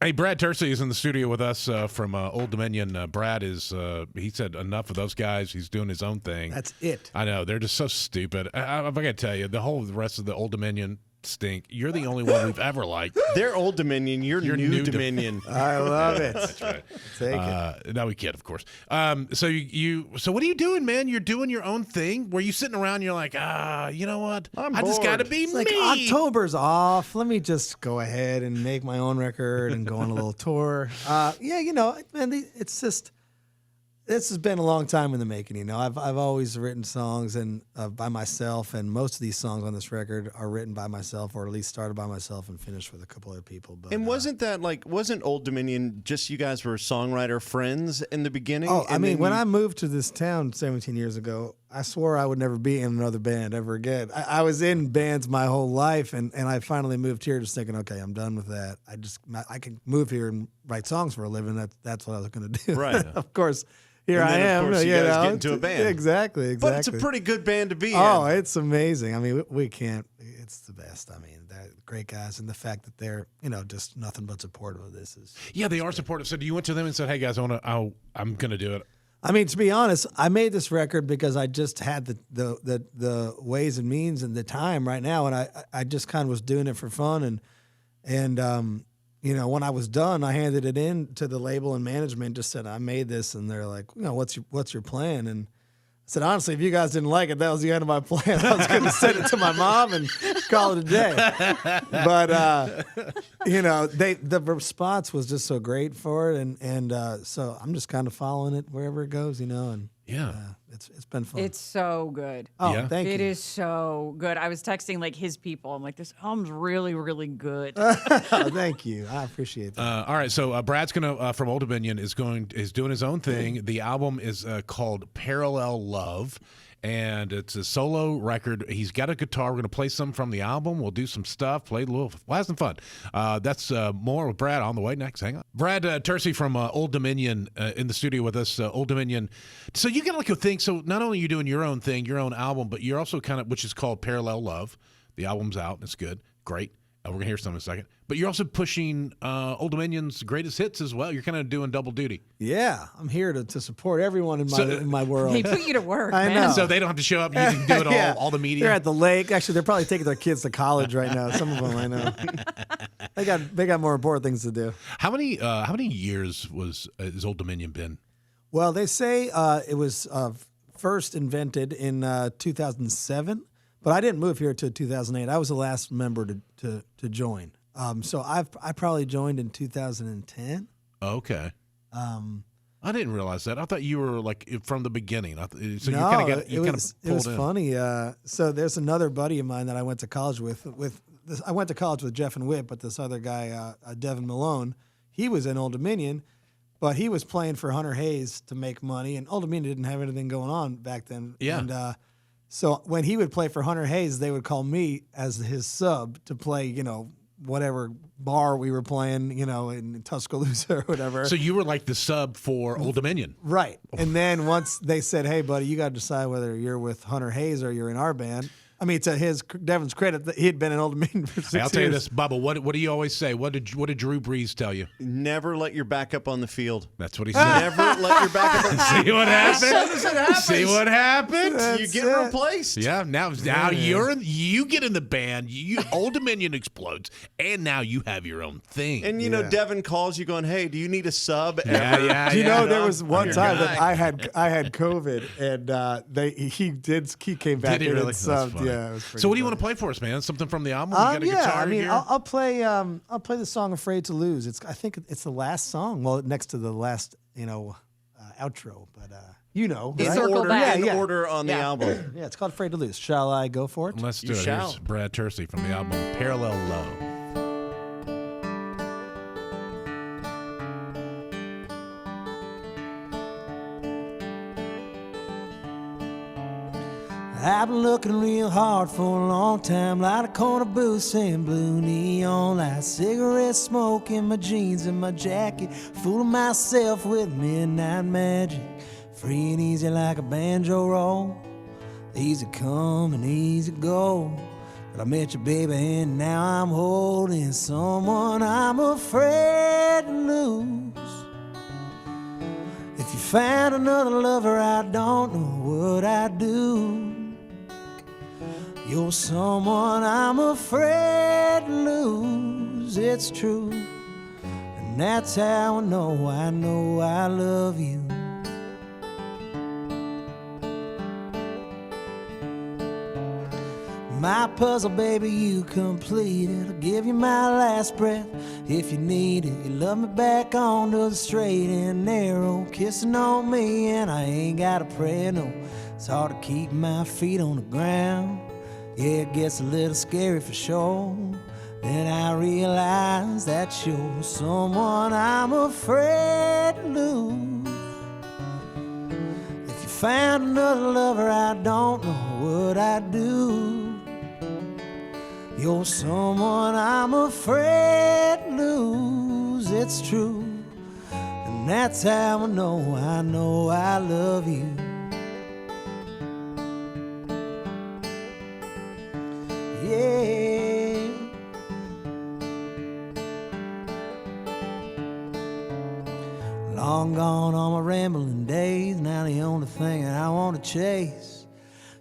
Hey, Brad Tursi is in the studio with us from Old Dominion. Brad is, he said enough of those guys. He's doing his own thing. That's it. I know. They're just so stupid. I got to tell you, the rest of the Old Dominion stink. You're the only one we've ever liked. They're Old Dominion. You're new Dominion. I love it. That's right. Take it. No, we kid, of course. So so what are you doing, man? You're doing your own thing? Were you sitting around and you're like, you know what? I just got to be It's me. like October's off. Let me just go ahead and make my own record and go on a little tour. Yeah, you know, man, it's just this has been a long time in the making. You know, I've always written songs and by myself, and most of these songs on this record are written by myself, or at least started by myself and finished with a couple other people. But And wasn't Old Dominion just you guys were songwriter friends in the beginning? Oh, I mean, when I moved to this town 17 years ago, I swore I would never be in another band ever again. I was in bands my whole life, and I finally moved here just thinking, okay, I'm done with that. I can move here and write songs for a living. That's what I was going to do. Right. Of course, here And I then, of am. course, you guys know, get into a band. Exactly. But it's a pretty good band to be in. Oh, it's amazing. I mean, we can't. It's the best. I mean, they're great guys, and the fact that they're just nothing but supportive of this is. Yeah, they are supportive. So you went to them and said, hey, guys, I'm going to do it. I mean, to be honest, I made this record because I just had the ways and means and the time right now, and I just kind of was doing it for fun, and when I was done, I handed it in to the label and management. Just said I made this, and they're like, what's your plan? And I said, honestly, if you guys didn't like it, that was the end of my plan. I was going to send it to my mom and call it a day. But the response was just so great for it, and so I'm just kind of following it wherever it goes, and Yeah. it's been fun. It's so good. Oh, Yeah. thank you. It is so good. I was texting like his people. I'm like, this album's really, really good. Oh, thank you. I appreciate that. All right, so Brad's gonna from Old Dominion is doing his own thing. The album is called Parallel Love, and it's a solo record. He's got a guitar. We're gonna play some from the album. We'll do some stuff, play a little, we'll have some fun. That's more with Brad on the way next. Hang on, Brad Tursi from Old Dominion in the studio with us. Old Dominion. So you got like a thing. So not only are you doing your own thing, your own album, but you're also kind of, which is called Parallel Love. The album's out. It's good, great. We're going to hear some in a second. But you're also pushing Old Dominion's greatest hits as well. You're kind of doing double duty. Yeah, I'm here to support everyone in my world. They put you to work, I man. know. So they don't have to show up. You can do it all, Yeah. all the media. They're at the lake. Actually, they're probably taking their kids to college right now. Some of them, I know. They got more important things to do. How many years has Old Dominion been? Well, they say it was first invented in 2007, but I didn't move here until 2008. I was the last member to join. So I probably joined in 2010. Okay. I didn't realize that. I thought you were like from the beginning. So you No, kind of it was funny. So there's another buddy of mine that I went to college with. I went to college with Jeff and Whit, but this other guy, Devin Malone, he was in Old Dominion, but he was playing for Hunter Hayes to make money, and Old Dominion didn't have anything going on back then. Yeah. And so when he would play for Hunter Hayes, they would call me as his sub to play, whatever bar we were playing, in Tuscaloosa or whatever. So you were like the sub for Old Dominion. Right. And then once they said, hey, buddy, you got to decide whether you're with Hunter Hayes or you're in our band. I mean, to Devin's credit, that he had been in Old Dominion for 6 years. I'll tell you this, Bubba. What do you always say? What did Drew Brees tell you? Never let your backup on the field. That's what he said. Never let your backup on the field. See what happened? As soon as it happens, See what happened? you get it. replaced. Yeah. Now you get in the band. Old Dominion explodes, and now you have your own thing. And Devin calls you going, "Hey, do you need a sub?" yeah. Do you know there was I'm one your time guy. that I had COVID and he came back Did he in really? and That's subbed. funny. Yeah, it was pretty So what do you funny. want to play for us, man? Something from the album? You got a Yeah, guitar I mean, here? I'll play the song "Afraid to Lose." I think it's the last song. Well, next to the last outro, but They right? circle back. In Yeah. order on the album. Yeah, it's called "Afraid to Lose." Shall I go for it? Let's do You it. shall. Here's Brad Tursi from the album Parallel Love. I've been looking real hard for a long time, light a corner booth saying blue neon light, cigarette smoke in my jeans and my jacket, fooling myself with midnight magic, free and easy like a banjo roll, easy come and easy go. But I met you, baby, and now I'm holding someone I'm afraid to lose. If you found another lover, I don't know what I'd do. You're someone I'm afraid to lose, it's true. And that's how I know I love you. My puzzle, baby, you completed. I'll give you my last breath if you need it. You love me back onto the straight and narrow, kissing on me, and I ain't got a prayer, no. It's hard to keep my feet on the ground. Yeah, it gets a little scary for sure. Then I realize that you're someone I'm afraid to lose. If you found another lover, I don't know what I'd do. You're someone I'm afraid to lose, it's true. And that's how I know I love you. Yeah. Long gone all my rambling days. Now the only thing that I want to chase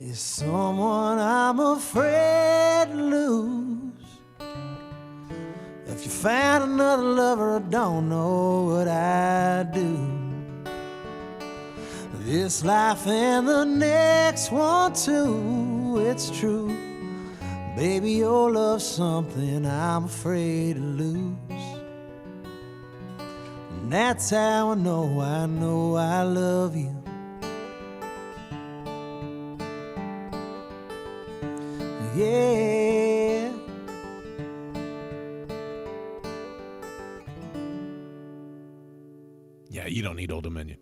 is someone I'm afraid to lose. If you found another lover, I don't know what I'd do. This life and the next one too, it's true. Baby, your love's something I'm afraid to lose. And that's how I know I love you. Yeah. Yeah, you don't need Old Dominion.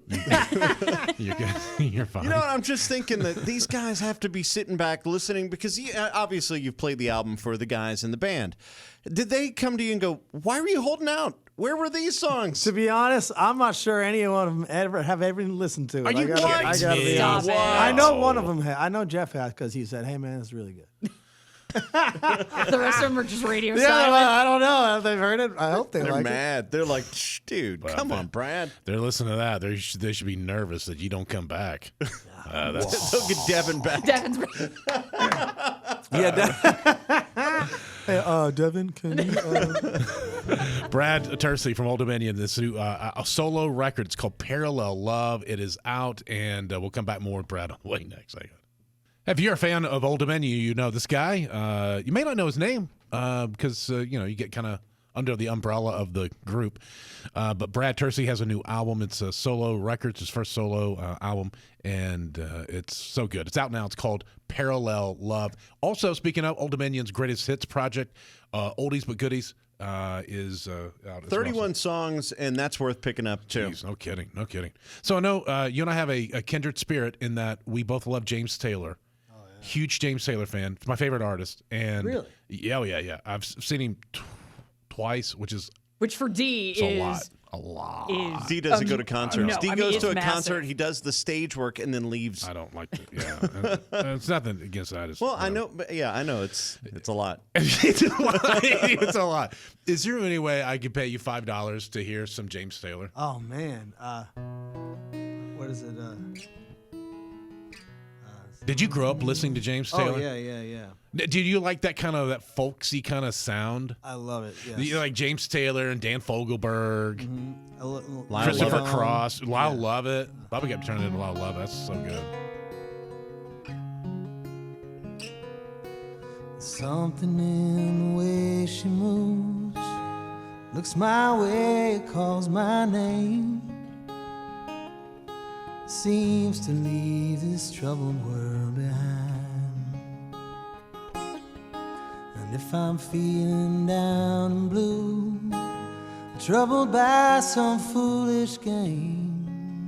You're good. You're fine. You know what? I'm just thinking that these guys have to be sitting back listening because obviously you've played the album for the guys in the band. Did they come to you and go, why were you holding out? Where were these songs? To be honest, I'm not sure any one of them have ever listened to it. Are you kidding I gotta me? be Stop honest. it. I know one of them. I know Jeff has because he said, "Hey man, it's really good." The rest of them are just radio Yeah, silent. I don't know. Have they heard it? I hope they They're like mad. They're like, Shh, dude, Well, come man. on, Brad. They're listening to that. They should be nervous that you don't come back. That's They'll get Devin back. Devin's it. Yeah. Hey, Devin, can you? Brad Tursi from Old Dominion. This new a solo record. It's called Parallel Love. It is out, and we'll come back more with Brad on the way next. If you're a fan of Old Dominion, you know this guy. You may not know his name because you get kind of under the umbrella of the group. But Brad Tursi has a new album. It's a solo record. It's his first solo album, and it's so good. It's out now. It's called Parallel Love. Also, speaking of Old Dominion's greatest hits project, Oldies But Goodies is out as 31 well. songs, and that's worth picking up, too. Jeez, no kidding. So I know you and I have a kindred spirit in that we both love James Taylor. Huge James Taylor fan. It's my favorite artist. And Really? Yeah. I've seen him twice, which is which for D a is lot. A lot. is D doesn't go to concerts. no, D I mean, goes it's to a massive. concert, he does the stage work, and then leaves. I don't like it. Yeah. It's nothing against that. It's, Well, I know, but yeah, I know it's a lot. it's a lot. It's a lot. Is there any way I could pay you $5 to hear some James Taylor? Oh man, what is it? Did you grow up listening to James Taylor? Oh yeah. Did you like that kind of that folksy kind of sound? I love it. Yes. You like James Taylor and Dan Fogelberg, Lyle Christopher Lovett. Cross, Lyle Lovett. Bobby kept turning into Lyle Lovett. That's so good. Something in the way she moves, looks my way, calls my name, seems to leave this troubled world behind. And if I'm feeling down and blue, troubled by some foolish game,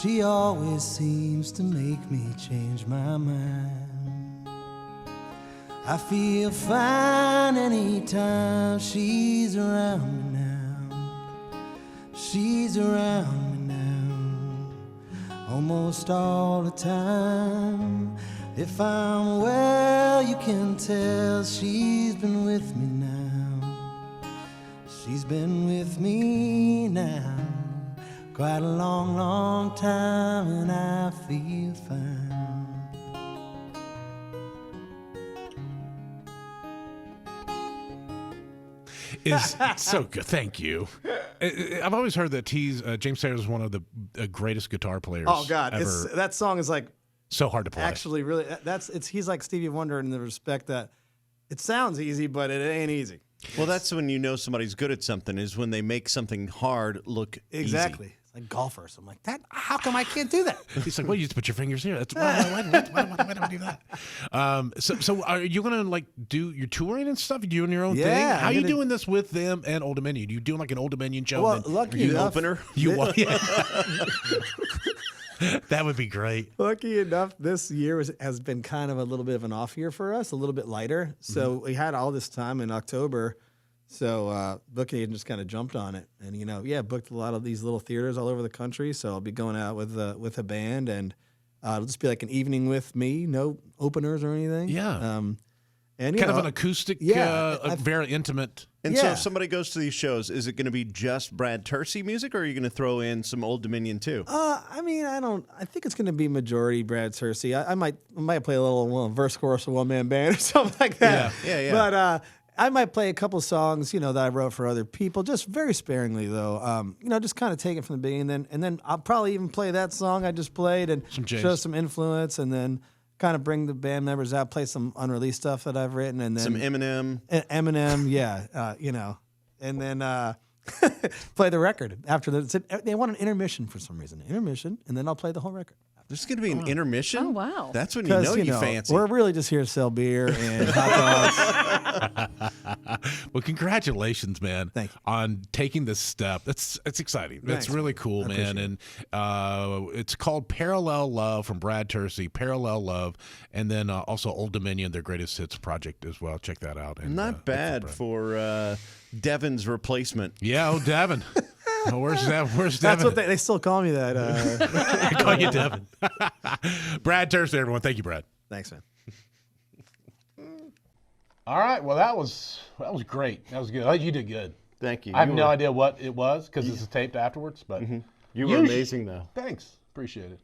she always seems to make me change my mind. I feel fine anytime she's around me now. She's around me now, almost all the time. If I'm well, you can tell she's been with me now. She's been with me now quite a long, long time, and I feel fine. Is so good. Thank you. I've always heard that James Taylor is one of the greatest guitar players. Oh God, ever. that song is like So hard to play. actually really. He's like Stevie Wonder in the respect that it sounds easy, but it ain't easy. Well, that's when you know somebody's good at something, is when they make something hard look Exactly. easy. It's like golfers. I'm like that. How come I can't do that? He's like, well, you just put your fingers here. That's why do I do that? So are you gonna like do your touring and stuff? You doing your own thing? Yeah, How are I'm you gonna- doing this with them and Old Dominion? You doing like an Old Dominion show? Well, then? lucky You enough, opener? Yeah. That would be great. Lucky enough, this year has been kind of a little bit of an off year for us, a little bit lighter. So we had all this time in October. So booking just kind of jumped on it, and booked a lot of these little theaters all over the country. So I'll be going out with a band, and it'll just be like an evening with me, no openers or anything. Yeah. And Kind of an acoustic, very intimate. And so Yeah. if somebody goes to these shows, is it going to be just Brad Tursi music, or are you going to throw in some Old Dominion too? I think it's going to be majority Brad Tursi. I might play a little verse chorus of one man band or something like that. Yeah. But I might play a couple songs, that I wrote for other people, just very sparingly though. Just kind of take it from the beginning, and then I'll probably even play that song I just played and show some influence, and then kind of bring the band members out, play some unreleased stuff that I've written, and then Some Eminem. Eminem, yeah, and then play the record after they want an intermission for some reason, and then I'll play the whole record. There's going to be an intermission? Oh, wow. That's when you know you fancy. We're really just here to sell beer and hot dogs. Well, congratulations, man. Thank you. On taking this step. It's exciting. Thanks, It's really cool, man. And it's called Parallel Love from Brad Tursi, Parallel Love, and then also Old Dominion, their greatest hits project as well. Check that out. And, Not bad for Devin's replacement. Yeah, oh, Devin. Oh, where's Devin? That's what they still call me that. I call you Devin. Brad Tursi, everyone. Thank you, Brad. Thanks, man. All right. Well, that was great. That was good. Oh, you did good. Thank you. I have You no were- idea what it was because this is taped afterwards, but You were amazing, though. Thanks. Appreciate it.